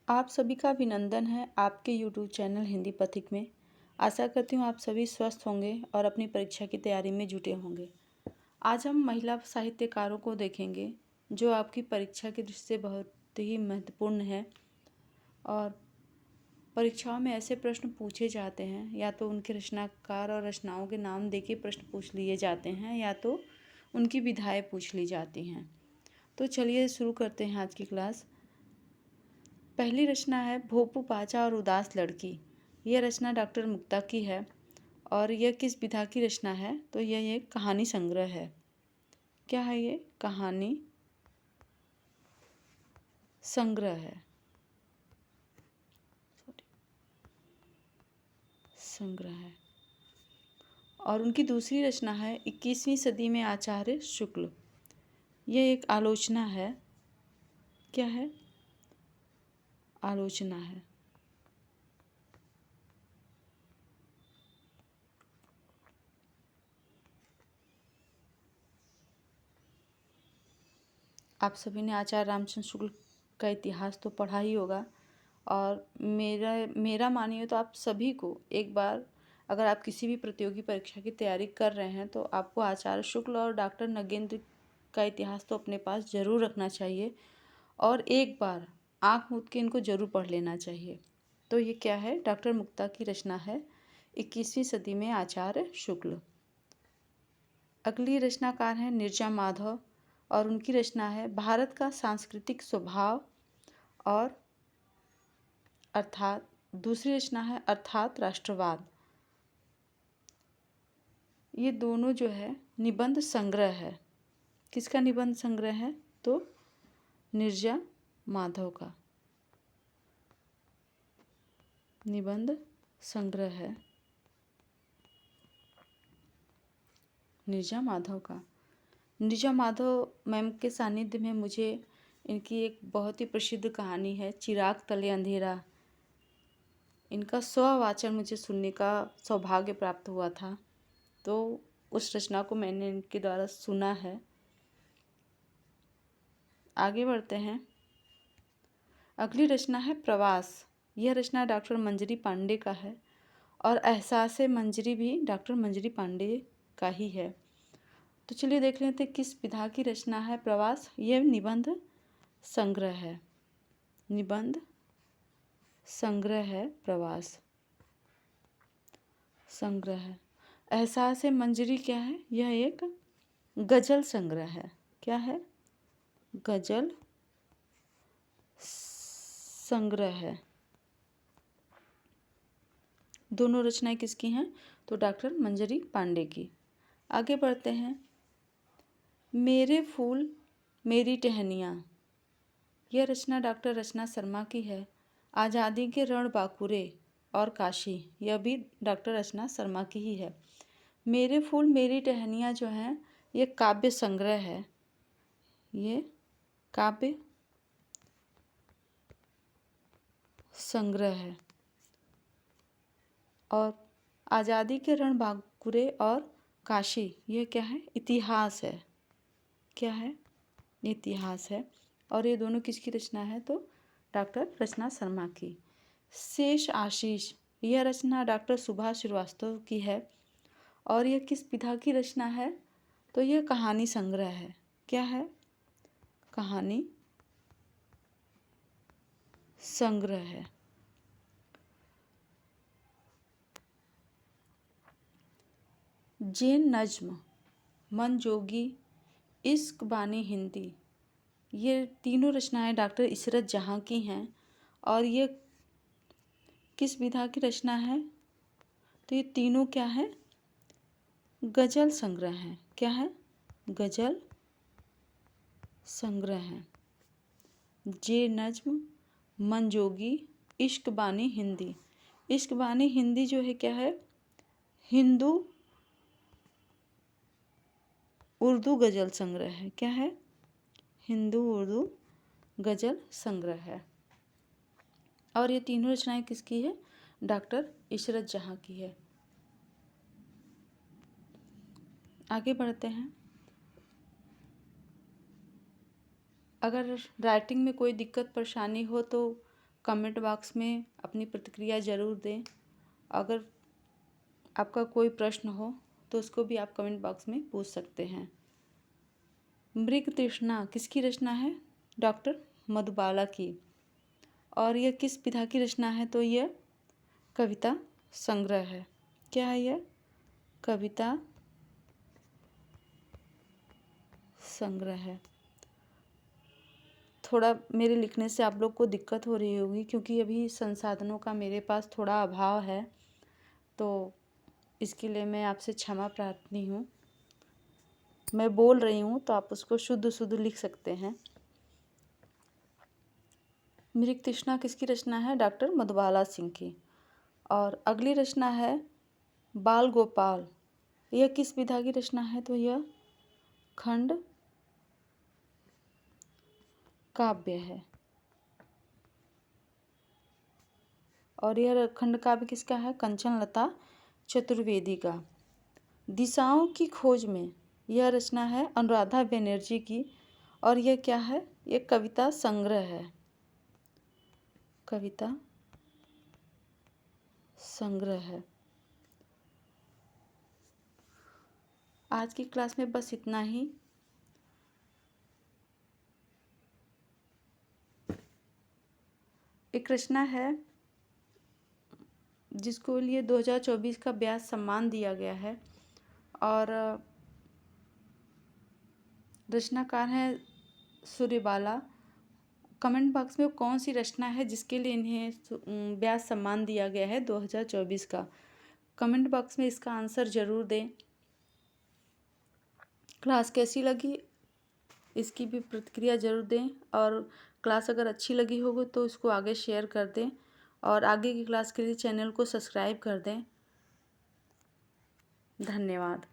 आप सभी का अभिनंदन है आपके यूट्यूब चैनल हिंदी पथिक में। आशा करती हूँ आप सभी स्वस्थ होंगे और अपनी परीक्षा की तैयारी में जुटे होंगे। आज हम महिला साहित्यकारों को देखेंगे जो आपकी परीक्षा की दृष्टि से बहुत ही महत्वपूर्ण है और परीक्षाओं में ऐसे प्रश्न पूछे जाते हैं, या तो उनके रचनाकार और रचनाओं के नाम देके प्रश्न पूछ लिए जाते हैं या तो उनकी विधाएं पूछ ली जाती हैं। तो चलिए शुरू करते हैं आज की क्लास। पहली रचना है भोपू पाचा और उदास लड़की। यह रचना डॉक्टर मुक्ता की है और यह किस विधा की रचना है? तो यह एक कहानी संग्रह है। क्या है ये? कहानी संग्रह है। संग्रह है। और उनकी दूसरी रचना है 21वीं सदी में आचार्य शुक्ल। यह एक आलोचना है। क्या है? आलोचना है। आप सभी ने आचार्य रामचंद्र शुक्ल का इतिहास तो पढ़ा ही होगा और मेरा मानिए तो आप सभी को एक बार, अगर आप किसी भी प्रतियोगी परीक्षा की तैयारी कर रहे हैं तो आपको आचार्य शुक्ल और डॉक्टर नगेंद्र का इतिहास तो अपने पास ज़रूर रखना चाहिए और एक बार आँख मूंद के इनको ज़रूर पढ़ लेना चाहिए। तो ये क्या है? डॉक्टर मुक्ता की रचना है 21वीं सदी में आचार्य शुक्ल। अगली रचनाकार हैं नीरजा माधव और उनकी रचना है भारत का सांस्कृतिक स्वभाव और अर्थात दूसरी रचना है अर्थात राष्ट्रवाद। ये दोनों जो है निबंध संग्रह है। किसका निबंध संग्रह है? तो नीरजा माधव का निबंध संग्रह है। नीरजा माधव का। नीरजा माधव मैम के सानिध्य में मुझे इनकी एक बहुत ही प्रसिद्ध कहानी है चिराग तले अंधेरा। इनका स्ववाचन मुझे सुनने का सौभाग्य प्राप्त हुआ था, तो उस रचना को मैंने इनके द्वारा सुना है। आगे बढ़ते हैं। अगली रचना है प्रवास। यह रचना डॉक्टर मंजरी पांडे का है और एहसास मंजरी भी डॉक्टर मंजरी पांडे का ही है। तो चलिए देख लेते हैं किस विधा की रचना है प्रवास। यह निबंध संग्रह है। निबंध संग्रह है प्रवास। संग्रह है। एहसास मंजरी क्या है? यह एक गजल संग्रह है। क्या है? गजल संग्रह है। दोनों रचनाएं किसकी हैं? तो डॉक्टर मंजरी पांडे की। आगे बढ़ते हैं। मेरे फूल मेरी टहनियाँ। यह रचना डॉक्टर रचना शर्मा की है। आज़ादी के रण बांकुरे और काशी, यह भी डॉक्टर रचना शर्मा की ही है। मेरे फूल मेरी टहनियाँ जो हैं ये काव्य संग्रह है। ये काव्य संग्रह है। और आज़ादी के रण बांकुरे और काशी, यह क्या है? इतिहास है। क्या है? इतिहास है। और ये दोनों किसकी रचना है? तो डॉक्टर रचना शर्मा की। शेष आशीष, यह रचना डॉक्टर सुभाष श्रीवास्तव की है और यह किस विधा की रचना है? तो यह कहानी संग्रह है। क्या है? कहानी संग्रह है। जैन नज्म, मन जोगी, इश्क बानी हिंदी, ये तीनों रचनाएं डॉक्टर इशरत जहाँ की हैं और ये किस विधा की रचना है? तो ये तीनों क्या है? गजल संग्रह है। क्या है? गजल संग्रह है। जे नज्म, मन जोगी, इश्क बानी हिंदी। इश्क बानी हिंदी जो है क्या है? हिंदू उर्दू गजल संग्रह है। क्या है? हिंदू उर्दू गजल संग्रह है। और ये तीनों रचनाएं किसकी है? डॉक्टर इशरत जहाँ की है। आगे बढ़ते हैं। अगर राइटिंग में कोई दिक्कत परेशानी हो तो कमेंट बॉक्स में अपनी प्रतिक्रिया ज़रूर दें। अगर आपका कोई प्रश्न हो तो उसको भी आप कमेंट बॉक्स में पूछ सकते हैं। मृग तृष्णा किसकी रचना है? डॉक्टर मधुबाला की। और यह किस विधा की रचना है? तो यह कविता संग्रह है। क्या है यह? कविता संग्रह है। थोड़ा मेरे लिखने से आप लोग को दिक्कत हो रही होगी क्योंकि अभी संसाधनों का मेरे पास थोड़ा अभाव है, तो इसके लिए मैं आपसे क्षमा प्रार्थी हूँ। मैं बोल रही हूँ तो आप उसको शुद्ध शुद्ध लिख सकते हैं। मृग तृष्णा किसकी रचना है? डॉक्टर मधुबाला सिंह की। और अगली रचना है बाल गोपाल। यह किस विधा की रचना है? तो यह खंड काव्य है। और यह खंड काव्य किसका है? कंचन लता चतुर्वेदी का। दिशाओं की खोज में यह रचना है अनुराधा बनर्जी की। और यह क्या है? यह कविता संग्रह है। कविता संग्रह है। आज की क्लास में बस इतना ही। एक रचना है जिसको लिए 2024 का व्यास सम्मान दिया गया है और रचनाकार हैं सूर्यबाला। कमेंट बॉक्स में कौन सी रचना है जिसके लिए इन्हें व्यास सम्मान दिया गया है 2024 का? कमेंट बॉक्स में इसका आंसर ज़रूर दें। क्लास कैसी लगी इसकी भी प्रतिक्रिया ज़रूर दें। और क्लास अगर अच्छी लगी होगी तो इसको आगे शेयर कर दें और आगे की क्लास के लिए चैनल को सब्सक्राइब कर दें। धन्यवाद।